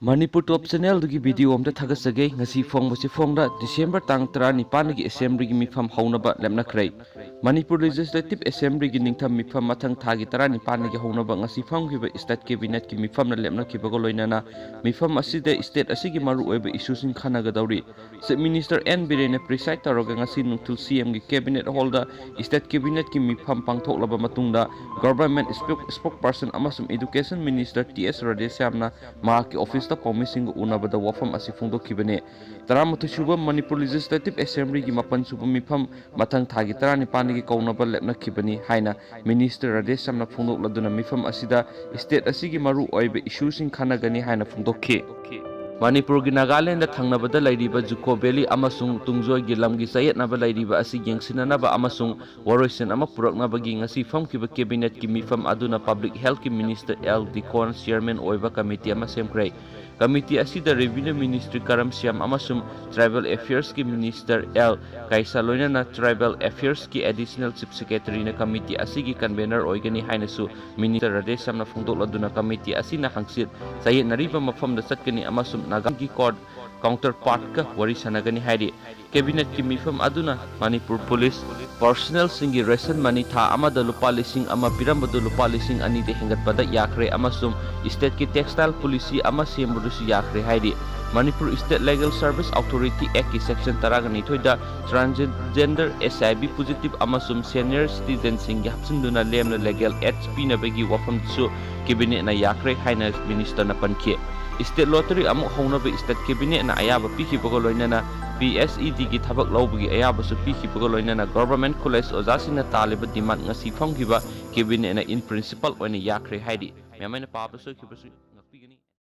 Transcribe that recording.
Manipur Top Channel dugi video amta thagasage ngasi phongbasi phongda December tang 19 gi assembly gi mipham haonaba lepnakhre Manipur Legislative Assembly gi ningtham mipham mathang thagi 19 gi haonaba ngasi phonggiba state cabinet gi mipham na lepnakhiba go loinana mipham aside state asigi maru oiba issues in khanaga dawri Chief Minister N Birene preside taroga ngasi nungthul CM gi cabinet holda state cabinet gi mipham pangthoklaba matungda government spokesperson amasum education minister TS Radeshyamna ma ki office Promising unabada wafam asi phongdokibane Taramatusuba Manipur Legislative Assembly gi mapan suba mipham mathang thagi 19 gi kaunaba lepnakhibani haina Minister Radeshyamna phongdokladuna mipham asida state asigi maru oibe issues in khanagani haina phongdokhi Manipur gi Nagaland thangnabada lairiba Juko Valley amasung Tungjoy gi lamgi sayetnaba lairiba asi yengsinanaba amasung waroisen ama puraknaba gi ngasi famkiba cabinet gi mipham aduna public health ki minister L Dikon chairman oiba committee ama semkrai Committee asida Revenue Ministry Karam Siam amasum Tribal Affairs ki Minister L Kaisa loinana Tribal Affairs ki Additional Chief Secretary na committee asigi convener oigani hainasu Minister Radeshyam na phongdokladuna committee asina hangsit sayet nariba mafamda chatkani amasum Nagam ki court counterpart ka wari sanagani hairi Cabinet ki mipham aduna Manipur Police personnel singi ration money tha amada lupa lising ama pirambadu lupa lising ani de hengatpada yakhre amasum state ki textile policy ama sembudusu yakhre hairi Manipur State Legal Service Authority Act ki section 32 da transgender SIB positive amasum senior citizen singi hapsinduna lemna legal HP na bagi wafam su cabinet na yakhre haina minister na pankhe State Lottery amu haunaba state cabinet na ayaba pikhibago loinana PSED gi thabak lawbagi ayaba su pikhibago loinana government college ojasina taliba demand ngasi phongkiba cabinet na in principle oina yakhre haidi memana pabasu khibasu ngapigani